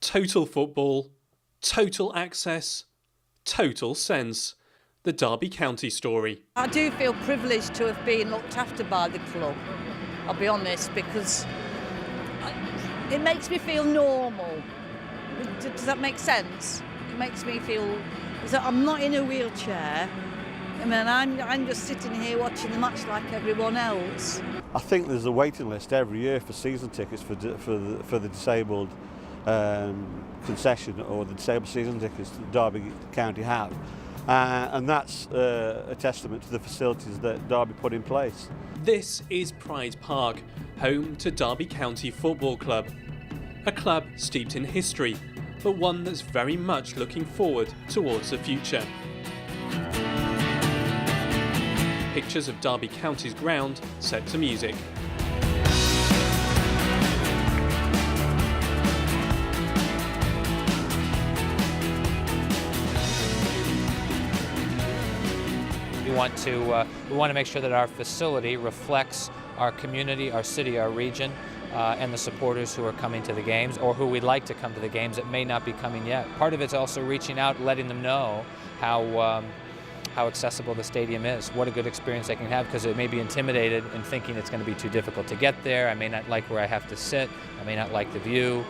Total football, total access, total sense. The Derby County story. I do feel privileged to have been looked after by the club, I'll be honest, because it makes me feel normal. Does that make sense? It makes me feel as though I'm not in a wheelchair. I mean, I'm just sitting here watching the match like everyone else. I think there's a waiting list every year for season tickets for the disabled concession, or the disabled season tickets that Derby County have. And that's a testament to the facilities that Derby put in place. This is Pride Park, home to Derby County Football Club. A club steeped in history, but one that's very much looking forward towards the future. Pictures of Derby County's ground set to music. We want to make sure that our facility reflects our community, our city, our region, and the supporters who are coming to the games, or who we'd like to come to the games that may not be coming yet. Part of it's also reaching out, letting them know how accessible the stadium is, what a good experience they can have, because they may be intimidated and thinking it's going to be too difficult to get there. I may not like where I have to sit, I may not like the view,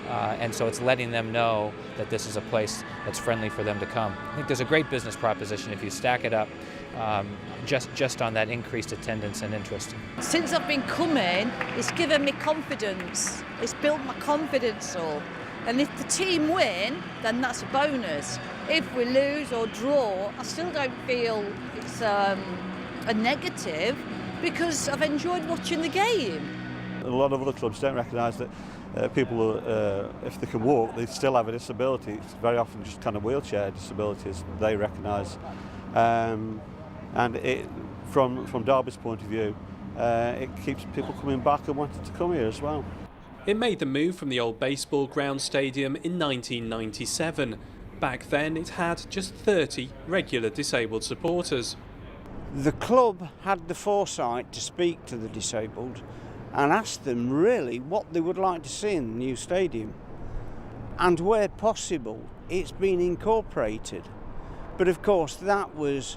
and so it's letting them know that this is a place that's friendly for them to come. I think there's a great business proposition if you stack it up just on that increased attendance and interest. Since I've been coming, it's given me confidence. It's built my confidence up. And if the team win, then that's a bonus. If we lose or draw, I still don't feel it's a negative, because I've enjoyed watching the game. A lot of other clubs don't recognise that people, if they can walk, they still have a disability. It's very often just kind of wheelchair disabilities they recognise. And from Derby's point of view, it keeps people coming back and wanting to come here as well. It made the move from the old baseball ground stadium in 1997. Back then it had just 30 regular disabled supporters. The club had the foresight to speak to the disabled and ask them really what they would like to see in the new stadium. And where possible, it's been incorporated. But of course that was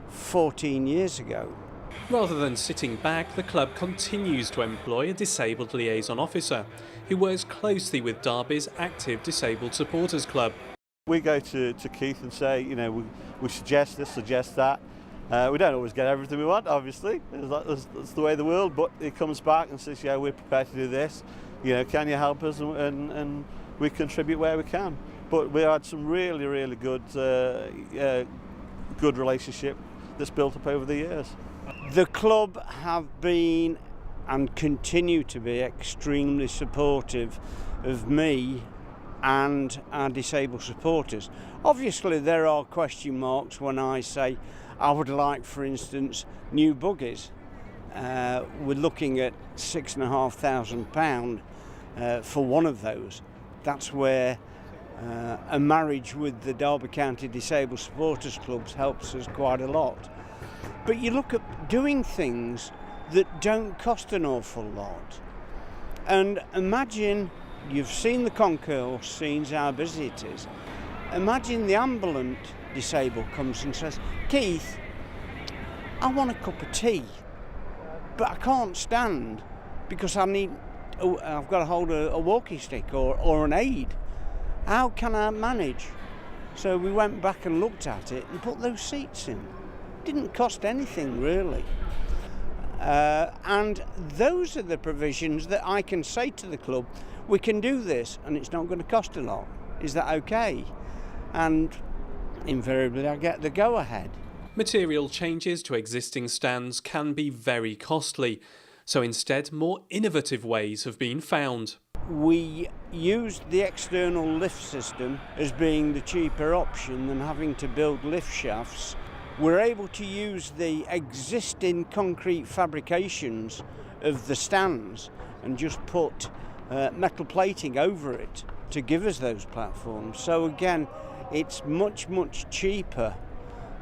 14 years ago. Rather than sitting back, the club continues to employ a disabled liaison officer who works closely with Derby's active disabled supporters club. We go to Keith and say, you know, we suggest this, suggest that. We don't always get everything we want, obviously. That's the way of the world, but he comes back and says, yeah, we're prepared to do this. You know, can you help us? And we contribute where we can. But we had some really, really good relationship that's built up over the years. The club have been and continue to be extremely supportive of me and our disabled supporters. Obviously there are question marks when I say I would like, for instance, new buggies. We're looking at £6,500 for one of those. That's where a marriage with the Derby County Disabled Supporters Clubs helps us quite a lot. But you look at doing things that don't cost an awful lot. And imagine, you've seen the concourse scenes, how busy it is. Imagine the ambulant disabled comes and says, Keith, I want a cup of tea, but I can't stand because I've got to hold a walking stick or an aid. How can I manage? So we went back and looked at it and put those seats in. Didn't cost anything really. And those are the provisions that I can say to the club, we can do this and it's not going to cost a lot. Is that okay? And invariably I get the go-ahead. Material changes to existing stands can be very costly, so instead more innovative ways have been found. We used the external lift system as being the cheaper option than having to build lift shafts. We're able to use the existing concrete fabrications of the stands and just put metal plating over it to give us those platforms. So again, it's much, much cheaper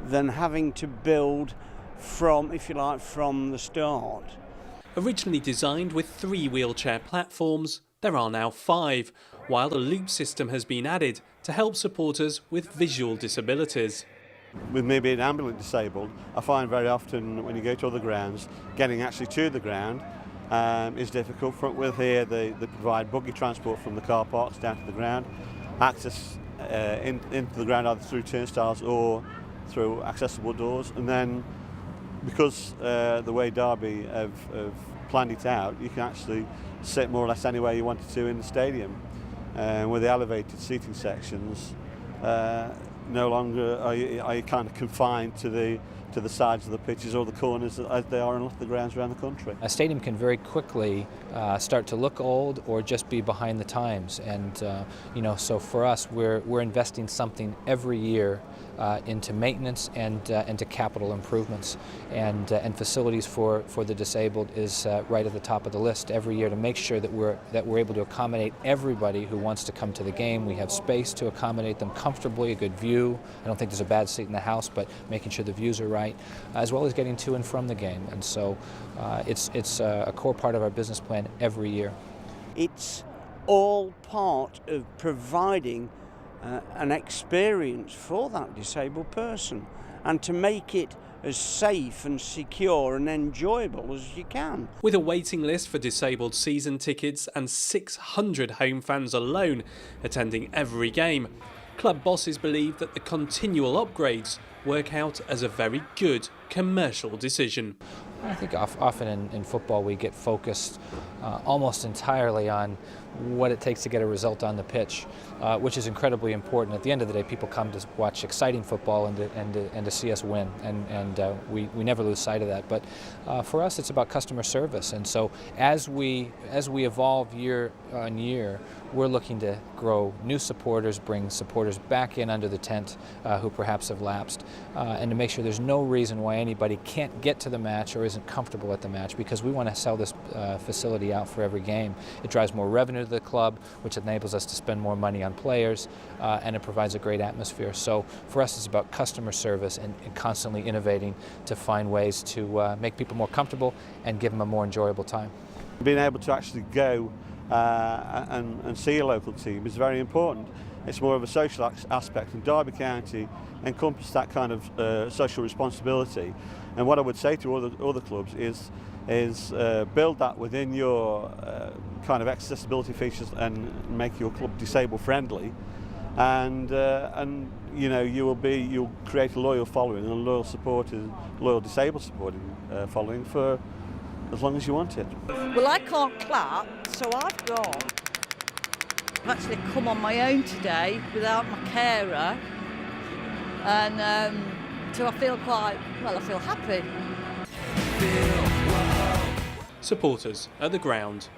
than having to build from, if you like, from the start. Originally designed with 3 wheelchair platforms, There are now 5, while a loop system has been added to help supporters with visual disabilities. With me being ambulance disabled, I find very often when you go to other grounds, getting actually to the ground is difficult. With here, they provide buggy transport from the car parks down to the ground, access into the ground either through turnstiles or through accessible doors. And then, because the way Derby have planned it out, you can actually sit more or less anywhere you wanted to in the stadium. With the elevated seating sections, no longer are you kind of confined to the sides of the pitches or the corners as they are in a lot of the grounds around the country. A stadium can very quickly start to look old or just be behind the times, and so for us, we're investing something every year into maintenance and to capital improvements, and facilities for the disabled is right at the top of the list every year to make sure that we're able to accommodate everybody who wants to come to the game. We have space to accommodate them comfortably, a good view. I don't think there's a bad seat in the house, but making sure the views are right, as well as getting to and from the game. And so it's a core part of our business plan every year. It's all part of providing an experience for that disabled person, and to make it as safe and secure and enjoyable as you can. With a waiting list for disabled season tickets and 600 home fans alone attending every game, club bosses believe that the continual upgrades work out as a very good commercial decision. I think often in football we get focused almost entirely on what it takes to get a result on the pitch, which is incredibly important. At the end of the day, people come to watch exciting football and to see us win, and we never lose sight of that. But for us, it's about customer service, and so as we evolve year on year, we're looking to grow new supporters, bring supporters back in under the tent who perhaps have lapsed, and to make sure there's no reason why anybody can't get to the match or isn't comfortable at the match, because we want to sell this facility out for every game. It drives more revenue to the club, which enables us to spend more money on players, and it provides a great atmosphere. So for us, it's about customer service and constantly innovating to find ways to make people more comfortable and give them a more enjoyable time. Being able to actually go and see a local team is very important. It's more of a social aspect, and Derby County encompasses that kind of social responsibility. And what I would say to other clubs is build that within your kind of accessibility features and make your club disabled friendly, and you'll create a loyal following and a loyal disabled supporting following for as long as you want it. Well, I can't clap, so I've actually come on my own today without my carer, and so I feel happy. Supporters at the ground.